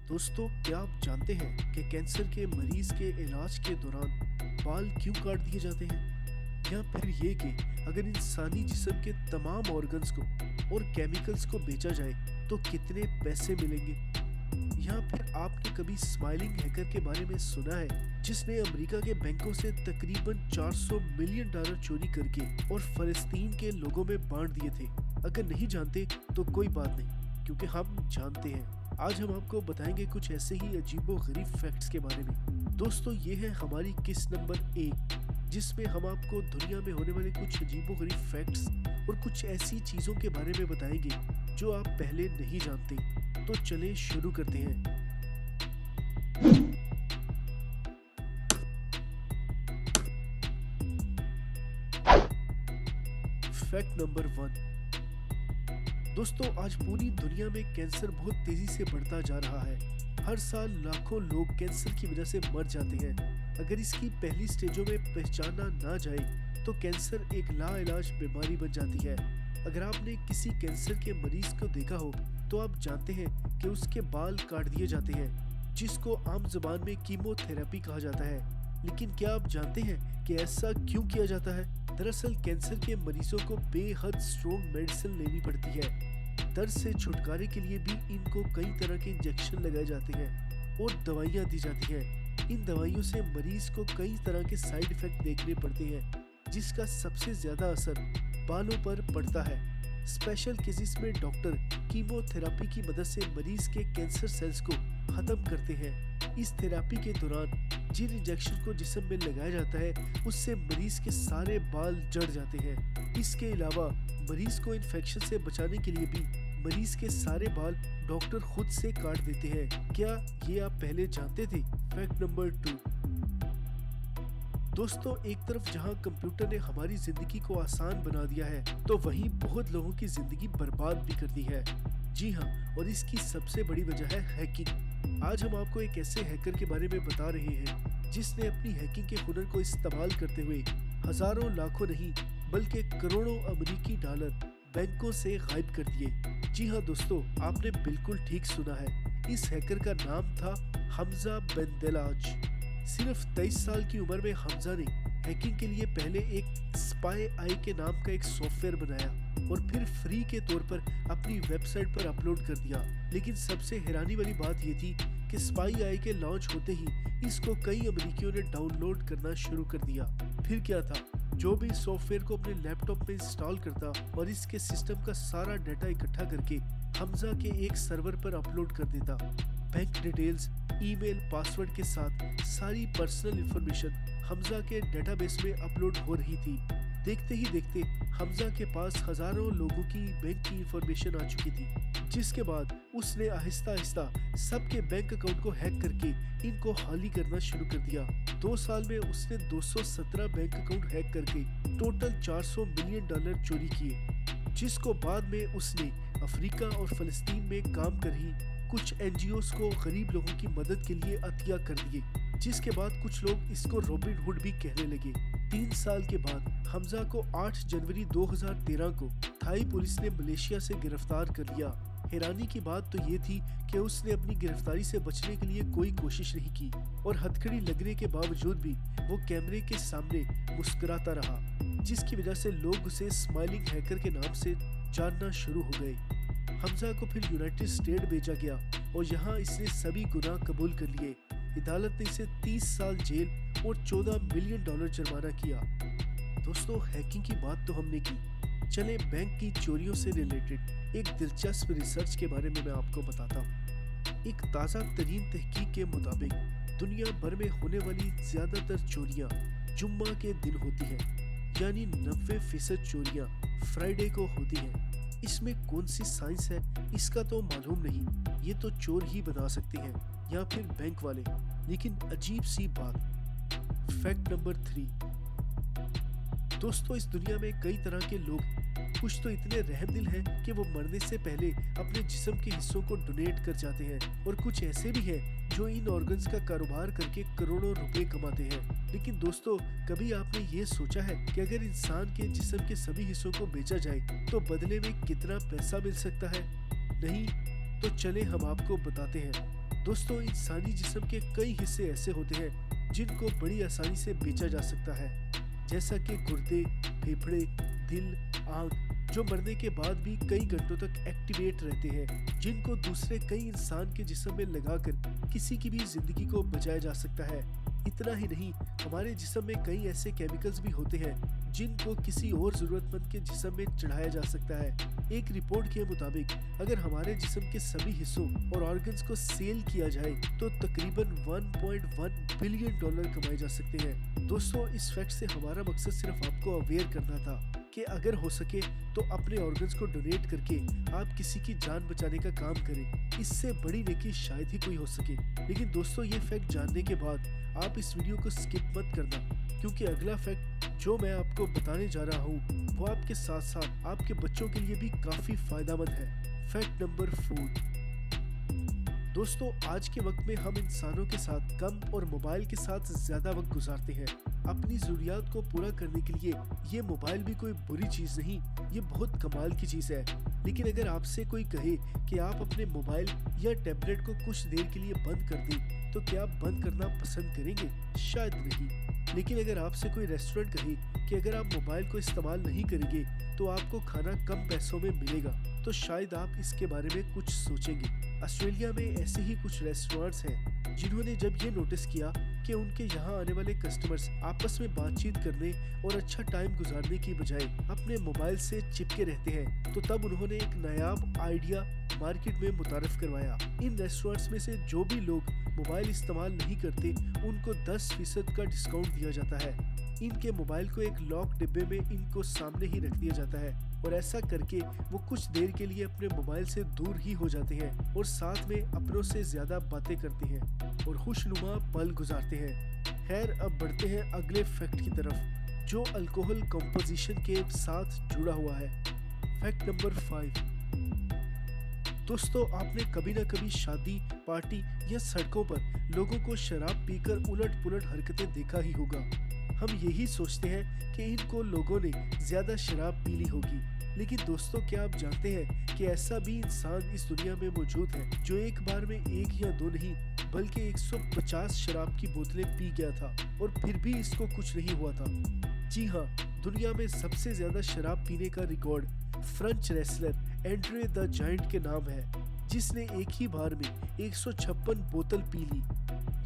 दोस्तों, क्या आप जानते हैं कि कैंसर के मरीज के इलाज के दौरान बाल क्यों काट दिए जाते हैं? या फिर ये कि अगर इंसानी जिस्म के तमाम ऑर्गन्स को और केमिकल्स को बेचा जाए तो कितने पैसे मिलेंगे? या फिर आपने कभी स्माइलिंग हैकर के बारे में सुना है जिसने अमेरिका के बैंकों से तकरीबन 400 मिलियन डॉलर चोरी करके और फलस्तीन के लोगों में बांट दिए थे? अगर नहीं जानते तो कोई बात नहीं, क्योंकि हम जानते हैं। आज हम आपको बताएंगे कुछ ऐसे ही अजीबो गरीब फैक्ट्स के बारे में। दोस्तों, ये है हमारी किस्त नंबर 1, जिसमें हम आपको दुनिया में होने वाले कुछ अजीबो गरीब फैक्ट्स और कुछ ऐसी चीज़ों के बारे में बताएंगे जो आप पहले नहीं जानते। तो चलें शुरू करते हैं। Fact number 1। दोस्तों, आज पूरी दुनिया में कैंसर बहुत तेजी से बढ़ता जा रहा है। हर साल लाखों लोग कैंसर की वजह से मर जाते हैं। अगर इसकी पहली स्टेजों में पहचाना ना जाए तो कैंसर एक लाइलाज बीमारी बन जाती है। अगर आपने किसी कैंसर के मरीज को देखा हो तो आप जानते हैं कि उसके बाल काट दिए जाते हैं, जिसको आम जुबान में कीमोथेरेपी कहा जाता है। लेकिन क्या आप जानते हैं कि ऐसा क्यों किया जाता है? दरअसल कैंसर के मरीजों को बेहद स्ट्रॉन्ग मेडिसिन लेनी पड़ती है। दर्द से छुटकारे के लिए भी इनको कई तरह के इंजेक्शन लगाए जाते हैं और दवाइयाँ दी जाती हैं। इन दवाइयों से मरीज को कई तरह के साइड इफेक्ट देखने पड़ते हैं, जिसका सबसे ज्यादा असर बालों पर पड़ता है। स्पेशल केसेस में डॉक्टर कीमोथेरेपी की मदद से मरीज के कैंसर सेल्स को खत्म करते हैं। इस थेरेपी के दौरान जिन इंजेक्शन को जिस्म में लगाया जाता है उससे मरीज के सारे बाल जड़ जाते हैं। इसके अलावा मरीज को इन्फेक्शन से बचाने के लिए भी मरीज के सारे बाल डॉक्टर खुद से काट देते हैं। क्या ये आप पहले जानते थे? Fact number 2। दोस्तों, एक तरफ जहां कंप्यूटर ने हमारी जिंदगी को आसान बना दिया है तो वहीं बहुत लोगों की जिंदगी बर्बाद भी कर दी है। जी हाँ, और इसकी सबसे बड़ी वजह है हैकिंग। आज हम आपको एक ऐसे हैकर के बारे में बता रहे हैं जिसने अपनी हैकिंग के हुनर को इस्तेमाल करते हुए हजारों लाखों नहीं बल्कि करोड़ों अमेरिकी डॉलर बैंकों से गायब कर दिए। जी हाँ दोस्तों, आपने बिल्कुल ठीक सुना है। इस हैकर का नाम था हमजा बेंदेलाज। सिर्फ 23 साल की उम्र में हमजा ने हैकिंग के लिए पहले एक स्पाई आई के नाम का एक सॉफ्टवेयर बनाया और फिर फ्री के तौर पर अपनी वेबसाइट पर अपलोड कर दिया। लेकिन सबसे हैरानी वाली बात ये थी कि स्पाई आई के लॉन्च होते ही इसको कई अमेरिकियों ने डाउनलोड करना शुरू कर दिया। फिर क्या था, जो भी सॉफ्टवेयर को अपने लैपटॉप में इंस्टॉल करता और इसके सिस्टम का सारा डाटा इकट्ठा करके हमजा के एक सर्वर पर अपलोड कर देता। बैंक डिटेल्स, ईमेल, पासवर्ड के साथ सारी पर्सनल इंफॉर्मेशन हमजा के डेटाबेस में अपलोड हो रही थी। देखते ही देखते हमजा के पास हजारों लोगों की बैंक की इंफॉर्मेशन आ चुकी थी, जिसके बाद उसने आहिस्ता आहिस्ता सबके बैंक अकाउंट को हैक करके इनको खाली करना शुरू कर दिया। 2 साल में उसने 217 बैंक अकाउंट हैक करके टोटल 400 मिलियन डॉलर चोरी किए, जिसको बाद में उसने अफ्रीका और फलस्तीन में काम कर रही कुछ एनजीओस को गरीब लोगों की मदद के लिए अतिया कर दिए, जिसके बाद कुछ लोग इसको रॉबिन हुड भी कहने लगे। 3 साल के बाद हमजा को 8 जनवरी 2013 को थाई पुलिस ने मलेशिया से गिरफ्तार कर लिया। हैरानी की बात तो ये थी कि उसने अपनी गिरफ्तारी से बचने के लिए कोई कोशिश नहीं की और हथकड़ी लगने के बावजूद भी वो कैमरे के सामने मुस्कुराता रहा, जिसकी वजह से लोग उसे स्माइलिंग हैकर के नाम से जानना शुरू हो गए। हमजा को फिर यूनाइटेड स्टेट भेजा गया और यहाँ इसने सभी गुनाह कबूल कर लिए। अदालत ने इसे 30 साल जेल और 14 मिलियन डॉलर जुर्माना किया। दोस्तों, हैकिंग की बात तो हमने की, चले बैंक की चोरियों से रिलेटेड एक दिलचस्प रिसर्च के बारे में मैं आपको बताता हूँ। एक ताज़ा तरीन तहकीक के मुताबिक दुनिया भर में होने वाली ज्यादातर चोरियाँ जुम्मा के दिन होती हैं, यानी 90% चोरियाँ फ्राइडे को होती हैं। इसमें कौन सी साइंस है इसका तो मालूम नहीं, ये तो चोर ही बता सकते हैं या फिर बैंक वाले। लेकिन अजीब सी बात। Fact number 3। दोस्तों, इस दुनिया में कई तरह के लोग हैं। कुछ तो इतने रहमदिल हैं कि वो मरने से पहले अपने जिस्म के हिस्सों को डोनेट कर जाते हैं और कुछ ऐसे भी हैं जो इन ऑर्गन्स का कारोबार करके करोड़ों रुपए कमाते हैं। लेकिन दोस्तों, कभी आपने ये सोचा है कि अगर इंसान के जिस्म के सभी हिस्सों को बेचा जाए तो बदले में कितना पैसा मिल सकता है? नहीं तो चले हम आपको बताते हैं। दोस्तों, इंसानी जिस्म के कई हिस्से ऐसे होते हैं जिनको बड़ी आसानी से बेचा जा सकता है, जैसा कि गुर्दे, फेफड़े, दिल, आंख, जो मरने के बाद भी कई घंटों तक एक्टिवेट रहते हैं, जिनको दूसरे कई इंसान के जिस्म में लगाकर किसी की भी जिंदगी को बचाया जा सकता है। इतना ही नहीं, हमारे जिस्म में कई ऐसे केमिकल्स भी होते हैं जिनको किसी और जरूरतमंद के जिस्म में चढ़ाया जा सकता है। एक रिपोर्ट के मुताबिक अगर हमारे जिस्म के सभी हिस्सों और ऑर्गन्स को सेल किया जाए तो तकरीबन 1.1 बिलियन डॉलर कमाए जा सकते हैं। दोस्तों, इस फैक्ट से हमारा मकसद सिर्फ आपको अवेयर करना था कि अगर हो सके तो अपने ऑर्गन्स को डोनेट करके आप किसी की जान बचाने का काम करें। इससे बड़ी नेकी शायद ही कोई हो सके। लेकिन दोस्तों, ये फैक्ट जानने के बाद आप इस वीडियो को स्किप मत करना, क्योंकि अगला फैक्ट जो मैं आपको बताने जा रहा हूँ वो आपके साथ साथ आपके बच्चों के लिए भी काफी फायदेमंद है। Fact number 4। दोस्तों, आज के वक्त में हम इंसानों के साथ कम और मोबाइल के साथ ज्यादा वक्त गुजारते हैं। अपनी जरूरियात को पूरा करने के लिए ये मोबाइल भी कोई बुरी चीज नहीं, ये बहुत कमाल की चीज है। लेकिन अगर आपसे कोई कहे कि आप अपने मोबाइल या टैबलेट को कुछ देर के लिए बंद कर दें, तो क्या आप बंद करना पसंद करेंगे? शायद नहीं। लेकिन अगर आपसे कोई रेस्टोरेंट कहे कि अगर आप मोबाइल को इस्तेमाल नहीं करेंगे तो आपको खाना कम पैसों में मिलेगा, तो शायद आप इसके बारे में कुछ सोचेंगे। ऑस्ट्रेलिया में ऐसे ही कुछ रेस्टोरेंट्स हैं जिन्होंने जब ये नोटिस किया कि उनके यहाँ आने वाले कस्टमर्स आपस में बातचीत करने और अच्छा टाइम गुजारने की बजाय अपने मोबाइल से चिपके रहते हैं, तो तब उन्होंने एक नायाब आइडिया मार्केट में मुतारिफ करवाया। इन रेस्टोरेंट्स में से जो भी लोग मोबाइल इस्तेमाल नहीं करते उनको 10% का डिस्काउंट दिया जाता है। इनके मोबाइल को एक लॉक डिब्बे में इनको सामने ही रख दिया जाता है और ऐसा करके वो कुछ देर के लिए अपने मोबाइल से दूर ही हो जाते हैं और साथ में अपनों से ज्यादा बातें करते हैं और खुशनुमा पल गुजारते हैं। खैर, अब बढ़ते हैं अगले फैक्ट की तरफ जो अल्कोहल कंपोजिशन के साथ जुड़ा हुआ है। Fact number 5। दोस्तों, आपने कभी ना कभी शादी, पार्टी या सड़कों पर लोगों को शराब पीकर उलट पुलट हरकतें देखा ही होगा। हम यही सोचते हैं कि इनको लोगों ने ज्यादा शराब पी ली होगी। लेकिन दोस्तों, क्या आप जानते हैं कि ऐसा भी इंसान इस दुनिया में मौजूद है जो एक बार में 1 या 2 नहीं बल्कि 150 शराब की बोतलें पी गया था और फिर भी इसको कुछ नहीं हुआ था। जी हाँ, दुनिया में सबसे ज्यादा शराब पीने का record French wrestler Andre the giant के नाम है, जिसने एक ही बार में 156 बोतल पी ली,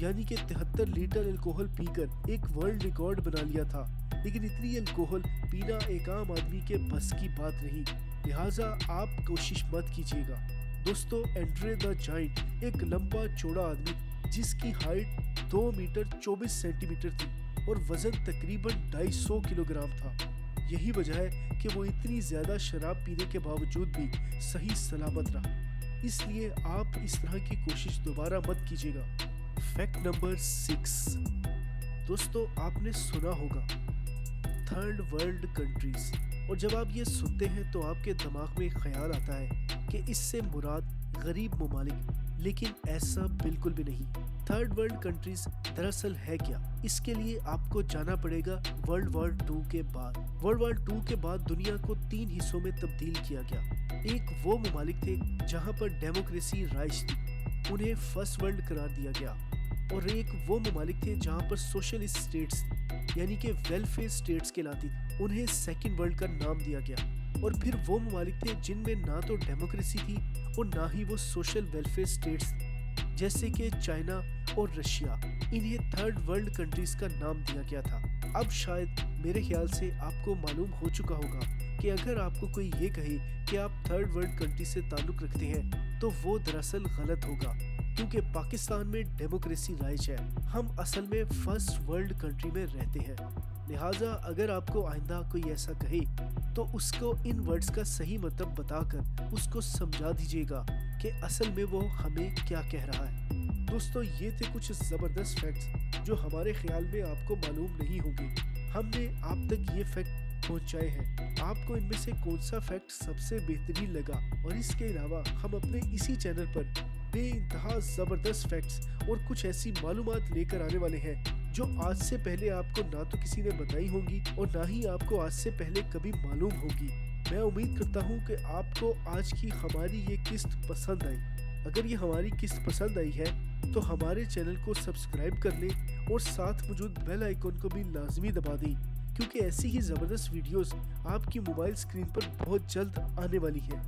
यानी कि 73 लीटर अल्कोहल पीकर एक वर्ल्ड रिकॉर्ड बना लिया था। लेकिन इतनी अल्कोहल पीना एक आम आदमी के बस की बात नहीं, लिहाजा आप कोशिश मत कीजिएगा। दोस्तों, एंड्रे द जायंट एक लंबा चौड़ा आदमी जिसकी हाइट 2 मीटर 24 सेंटीमीटर थी और वजन तकरीबन 250 किलोग्राम था। यही वजह है कि वो इतनी ज्यादा शराब पीने के बावजूद भी सही सलामत रहा। इसलिए आप इस तरह की कोशिश दोबारा मत कीजिएगा। Fact number 6। दोस्तों, आपने सुना होगा थर्ड वर्ल्ड कंट्रीज, और जब आप ये सुनते हैं तो आपके दिमाग में एक ख्याल आता है कि इससे मुराद गरीब ममालिक, लेकिन ऐसा बिल्कुल भी नहीं। थर्ड वर्ल्ड कंट्रीज दरअसल है क्या? इसके लिए आपको जाना पड़ेगा वर्ल्ड वॉर 2 के बाद। वर्ल्ड वॉर 2 के बाद दुनिया को 3 हिस्सों में तब्दील किया गया। एक वो ममालिक थे जहां पर डेमोक्रेसी राइज थी, उन्हें फर्स्ट वर्ल्ड करार दिया गया, और एक वो ममालिक थे जहां पर सोशलिस्ट स्टेट्स यानी कि वेलफेयर स्टेट्स कहलाती थी, उन्हें सेकेंड वर्ल्ड का नाम दिया गया। और फिर वो ममालिक थे जिनमें ना तो डेमोक्रेसी थी और ना ही वो सोशल वेलफेयर स्टेट्स, जैसे कि चाइना और रशिया। इन्हें थर्ड वर्ल्ड कंट्रीज का नाम दिया गया था। अब शायद मेरे ख्याल से आपको मालूम हो चुका होगा कि अगर आपको कोई ये कहे कि आप थर्ड वर्ल्ड कंट्री से ताल्लुक रखते हैं तो वो दरअसल गलत होगा, क्योंकि पाकिस्तान में डेमोक्रेसी राइज है। हम असल में फर्स्ट वर्ल्ड कंट्री में रहते हैं। लिहाजा अगर आपको आइंदा कोई ऐसा कहे तो उसको इन वर्ड्स का सही मतलब बताकर उसको समझा दीजिएगा कि असल में वो हमें क्या कह रहा है। दोस्तों, ये थे कुछ ज़बरदस्त फैक्ट्स जो हमारे ख्याल में आपको मालूम नहीं होंगे। हमने आप तक ये फैक्ट पहुंचाए हैं। आपको इनमें से कौन सा फैक्ट सबसे बेहतरीन लगा? और इसके अलावा हम अपने इसी चैनल पर बेइंतहा ज़बरदस्त फैक्ट्स और कुछ ऐसी मालूमात लेकर आने वाले हैं जो आज से पहले आपको ना तो किसी ने बताई होंगी और ना ही आपको आज से पहले कभी मालूम होगी। मैं उम्मीद करता हूँ कि आपको आज की हमारी ये किस्त पसंद आई। अगर ये हमारी किस्त पसंद आई है तो हमारे चैनल को सब्सक्राइब कर लें और साथ मौजूद बेल आइकॉन को भी लाजमी दबा दें, क्योंकि ऐसी ही ज़बरदस्त वीडियोस आपकी मोबाइल स्क्रीन पर बहुत जल्द आने वाली है।